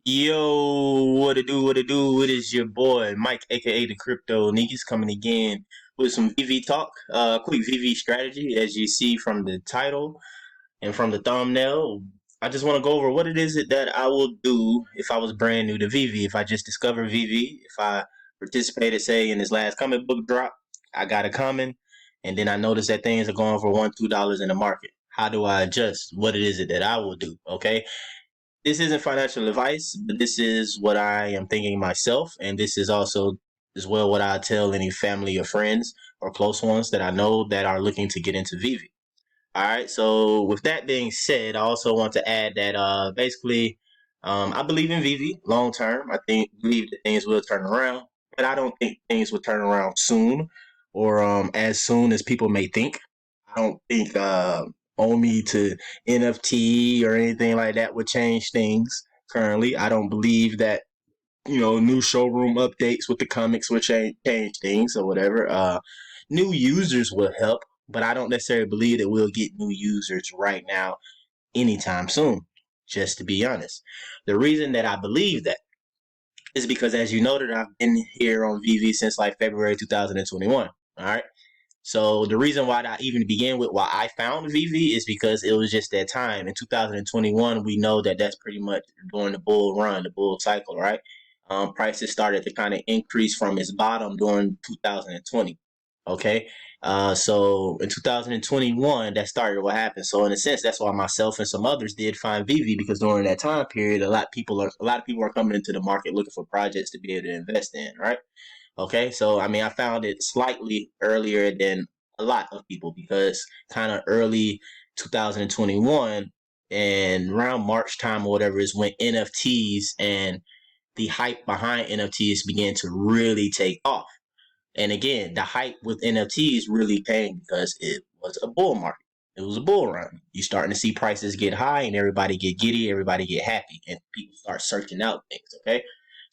Yo, what it do, what it do? It is your boy Mike, aka the Crypto Niggas, coming again with some VV talk. Quick VV strategy, as you see from the title and from the thumbnail. I just want to go over what it is that I will do if I was brand new to VV. If I just discovered VV, if I participated, say, in his last comic book drop, I got it coming, and then I noticed that things are going for $1, $2 in the market. How do I adjust? What it is that I will do? Okay, this isn't financial advice, but this is what I am thinking myself, and this is also as well what I tell any family or friends or close ones that I know that are looking to get into Vivi. All right. So with that being said, I also want to add that basically, I believe in Vivi long term. I believe that things will turn around, but I don't think things will turn around soon or as soon as people may think. I don't think owe me to NFT or anything like that would change things. Currently, I don't believe that new showroom updates with the comics will change things or whatever. New users will help, but I don't necessarily believe that we'll get new users right now anytime soon. Just to be honest, the reason that I believe that is because, as you noted, I've been here on VV since like February 2021. All right. So the reason why I even began with why I found VV is because it was just that time in 2021. We know that that's pretty much during the bull run, the bull cycle, right? Prices started to kind of increase from its bottom during 2020. Okay, so in 2021, that started what happened. So in a sense, that's why myself and some others did find VV because during that time period, a lot of people are coming into the market looking for projects to be able to invest in, right? Okay, so I mean, I found it slightly earlier than a lot of people because kind of early 2021 and around March time or whatever is when NFTs and the hype behind NFTs began to really take off. And again, the hype with NFTs really came because it was a bull market. It was a bull run. You're starting to see prices get high and everybody get giddy, everybody get happy, and people start searching out things. Okay.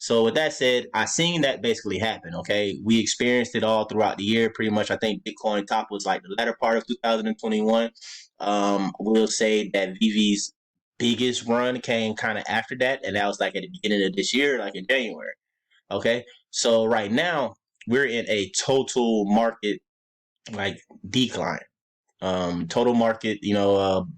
So with that said, I seen that basically happen. Okay. We experienced it all throughout the year. Pretty much, I think Bitcoin top was like the latter part of 2021. We'll say that VV's biggest run came kind of after that, and that was like at the beginning of this year, like in January. Okay. So right now we're in a total market like decline. Total market,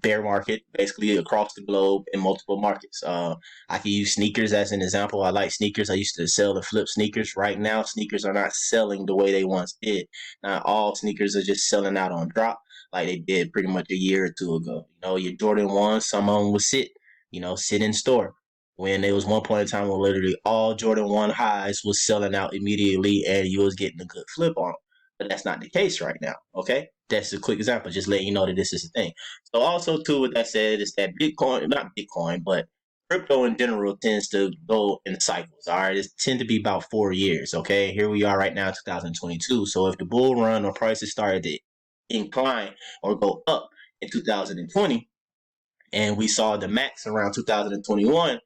bear market basically across the globe in multiple markets. I can use sneakers as an example. I like sneakers. I used to sell and flip sneakers. Right now, sneakers are not selling the way they once did. Not all sneakers are just selling out on drop like they did pretty much a year or two ago. Your Jordan 1, some of them would sit in store. When there was one point in time where literally all Jordan 1 highs was selling out immediately and you was getting a good flip on them. But that's not the case right now. Okay, that's a quick example, just letting you know that this is a thing. So also too, with that said, is that Bitcoin, not Bitcoin, but crypto in general tends to go in cycles. All right, it tend to be about 4 years. Okay, here we are right now, 2022. So if the bull run or prices started to incline or go up in 2020, and we saw the max around 2021.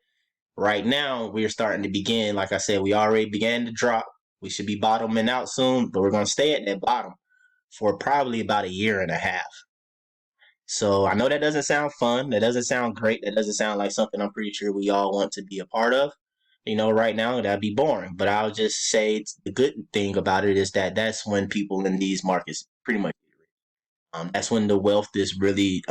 Right now, we're starting to begin. Like I said, we already began to drop. We should be bottoming out soon, but we're going to stay at that bottom for probably about a year and a half. So I know that doesn't sound fun. That doesn't sound great. That doesn't sound like something I'm pretty sure we all want to be a part of. Right now that'd be boring. But I'll just say the good thing about it is that that's when people in these markets pretty much that's when the wealth is really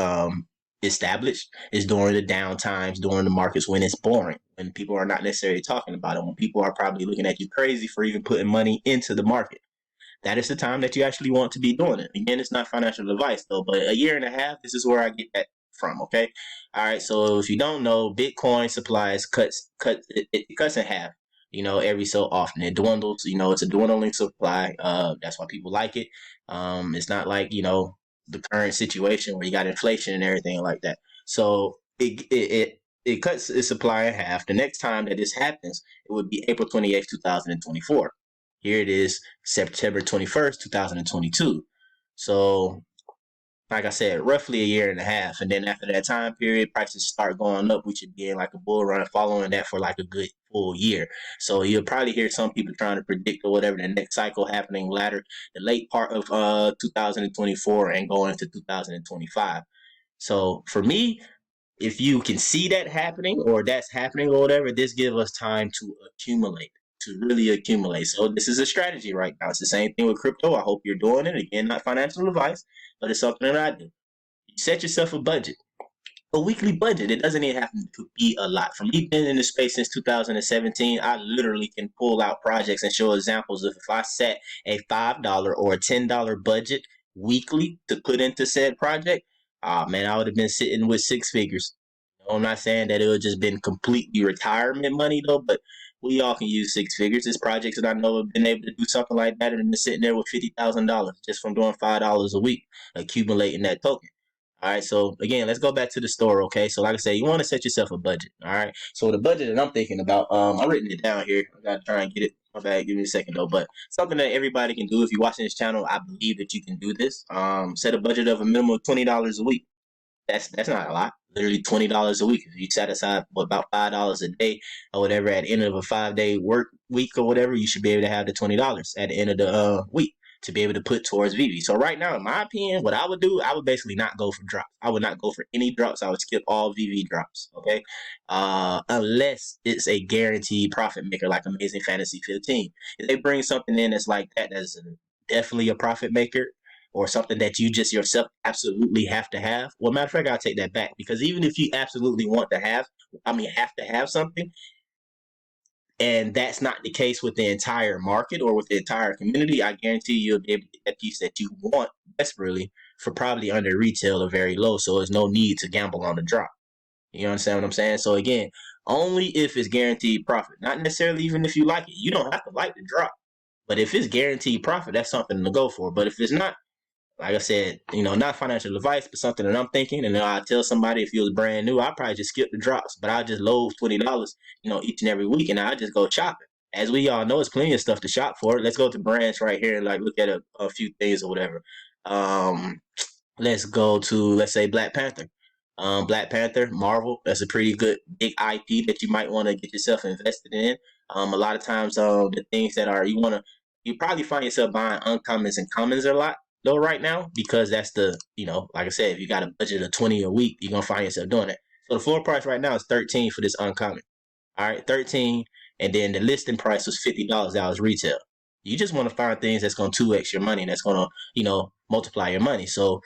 established. Is during the down times, during the markets when it's boring, when people are not necessarily talking about it, when people are probably looking at you crazy for even putting money into the market. That is the time that you actually want to be doing it. Again, it's not financial advice though, but a year and a half, this is where I get that from. Okay, all right. So if you don't know, Bitcoin supplies it cuts in half. Every so often it dwindles. It's a dwindling supply. That's why people like it. It's not like the current situation where you got inflation and everything like that. So it cuts its supply in half. The next time that this happens, it would be April 28th, 2024. Here it is, September 21st, 2022. So, like I said, roughly a year and a half. And then after that time period, prices start going up. We should be in like a bull run following that for like a good full year. So you'll probably hear some people trying to predict or whatever the next cycle happening the late part of 2024 and going into 2025. So for me, if you can see that happening or that's happening or whatever, this gives us time to accumulate, to really accumulate. So this is a strategy right now. It's the same thing with crypto. I hope you're doing it. Again, not financial advice, but it's something that I do. You set yourself a budget, a weekly budget. It doesn't even have to be a lot. For me, being in the space since 2017, I literally can pull out projects and show examples of if I set a $5 or a $10 budget weekly to put into said project. Ah, man, I would have been sitting with six figures. I'm not saying that it would just been completely retirement money though, but we all can use six figures. There's projects that I know have been able to do something like that and been sitting there with $50,000 just from doing $5 a week, accumulating that token. All right, so again, let's go back to the store. Okay, so like I said, you want to set yourself a budget. All right, so the budget that I'm thinking about, I've written it down here. I gotta try and get it. My bad, give me a second though. But something that everybody can do if you're watching this channel, I believe that you can do this. Set a budget of a minimum of $20 a week. That's not a lot. Literally $20 a week. If you set aside about $5 a day or whatever at the end of a 5-day work week or whatever, you should be able to have the $20 at the end of the week to be able to put towards Veve. So right now, in my opinion, what I would do, I would basically not go for drops. I would not go for any drops. I would skip all Veve drops. Okay, unless it's a guaranteed profit maker like Amazing Fantasy 15. If they bring something in that's like that, that's definitely a profit maker, or something that you just yourself absolutely have to have. Well, matter of fact, I'll take that back, because even if you absolutely want to have, have to have something, and that's not the case with the entire market or with the entire community, I guarantee you'll be able to get that piece that you want desperately for probably under retail or very low. So there's no need to gamble on the drop. You understand what I'm saying? So again, only if it's guaranteed profit, not necessarily even if you like it. You don't have to like the drop, but if it's guaranteed profit, that's something to go for. But if it's not, like I said, not financial advice, but something that I'm thinking. And then I tell somebody if it was brand new, I'd probably just skip the drops, but I just load $20, each and every week, and I just go shopping. As we all know, it's plenty of stuff to shop for. Let's go to brands right here and like look at a few things or whatever. Let's go to, let's say, Black Panther. Black Panther, Marvel. That's a pretty good big IP that you might want to get yourself invested in. A lot of times, the things that are you probably find yourself buying uncommons and commons a lot though right now, because that's the, like I said, if you got a budget of 20 a week, you're gonna find yourself doing it. So the floor price right now is 13 for this uncommon. All right, 13, and then the listing price was $50. That was retail. You just want to find things that's gonna 2x your money, and that's gonna, multiply your money. So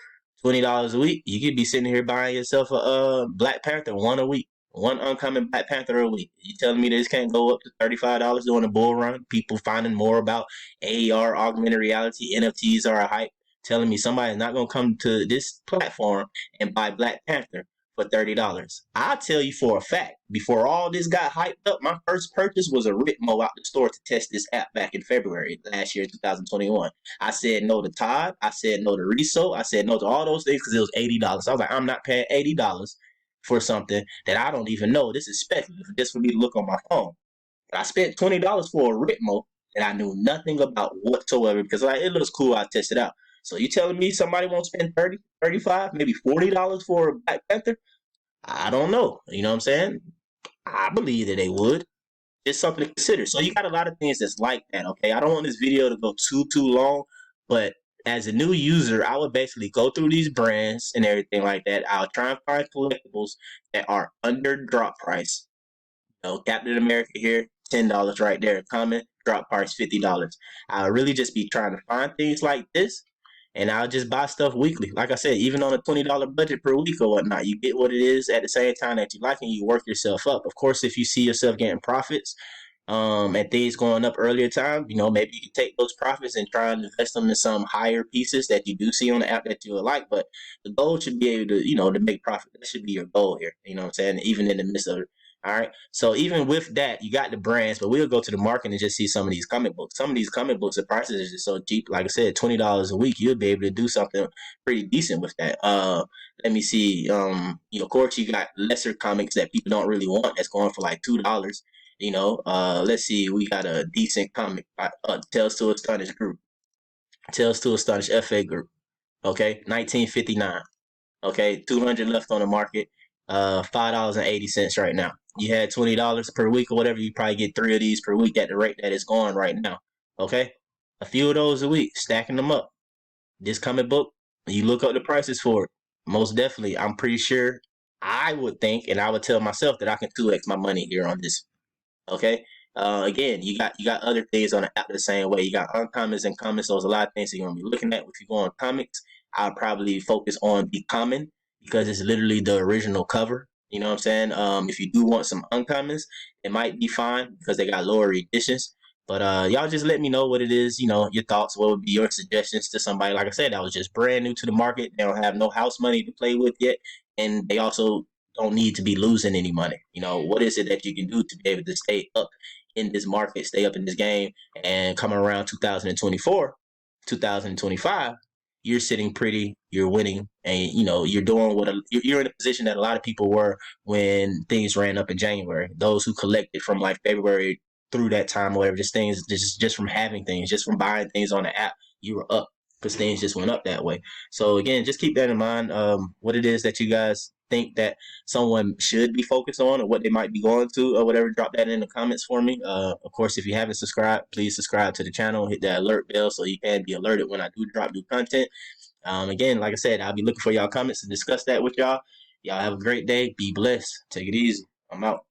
$20 a week, you could be sitting here buying yourself a Black Panther one a week, one uncommon Black Panther a week. You telling me this can't go up to $35 during a bull run? People finding more about AR, augmented reality, NFTs are a hype. Telling me somebody's not gonna come to this platform and buy Black Panther for $30. I'll tell you for a fact, before all this got hyped up, my first purchase was a Ritmo out the store to test this app back in February last year, 2021. I said no to Todd. I said no to Riso. I said no to all those things because it was $80. I was like, I'm not paying $80 for something that I don't even know. This is speculative, just for me to look on my phone. But I spent $20 for a Ritmo that I knew nothing about whatsoever because it looks cool. I tested it out. So you telling me somebody won't spend 30, 35, maybe $40 for a Black Panther? I don't know. You know what I'm saying? I believe that they would. It's something to consider. So you got a lot of things that's like that, okay? I don't want this video to go too long, but as a new user, I would basically go through these brands and everything like that. I'll try and find collectibles that are under drop price. Captain America here, $10 right there. Comment, drop price $50. I'll really just be trying to find things like this, and I'll just buy stuff weekly. Like I said, even on a $20 budget per week or whatnot, you get what it is at the same time that you like, and you work yourself up. Of course, if you see yourself getting profits, and things going up earlier time, maybe you can take those profits and try and invest them in some higher pieces that you do see on the app that you would like. But the goal should be able to, to make profit. That should be your goal here. You know what I'm saying? Even in the midst of it. All right. So even with that, you got the brands, but we'll go to the market and just see some of these comic books. Some of these comic books, the prices are just so cheap. Like I said, $20 a week, you'll be able to do something pretty decent with that. Let me see. Of course, you got lesser comics that people don't really want. That's going for like $2. Let's see. We got a decent comic. Tales to Astonish group. Tales to Astonish FA group. Okay, 1959. Okay, 200 left on the market. $5.80 right now. You had $20 per week or whatever, you probably get 3 of these per week at the rate that it's going right now. Okay? A few of those a week, stacking them up. This comic book, you look up the prices for it. Most definitely, I'm pretty sure I would think, and I would tell myself that I can 2x my money here on this. Okay. Again, you got other things on the app the same way. You got uncommons and commons. So there's a lot of things that you're gonna be looking at. If you go on comics, I'll probably focus on the common because it's literally the original cover. You know what I'm saying? If you do want some uncommons, it might be fine because they got lower editions. But y'all just let me know what it is, your thoughts. What would be your suggestions to somebody, like I said, that was just brand new to the market. They don't have no house money to play with yet. And they also don't need to be losing any money. What is it that you can do to be able to stay up in this market, stay up in this game, and coming around 2024, 2025, you're sitting pretty, you're winning, and you're doing you're in a position that a lot of people were when things ran up in January. Those who collected from like February through that time, or whatever, just from having things, just from buying things on the app, you were up because things just went up that way. So again, just keep that in mind. What it is that you guys think that someone should be focused on, or what they might be going to, or whatever, drop that in the comments for me. Of course, if you haven't subscribed, please subscribe to the channel, hit that alert bell so you can be alerted when I do drop new content. Again, like I said, I'll be looking for y'all comments to discuss that with y'all. Y'all have a great day. Be blessed. Take it easy. I'm out.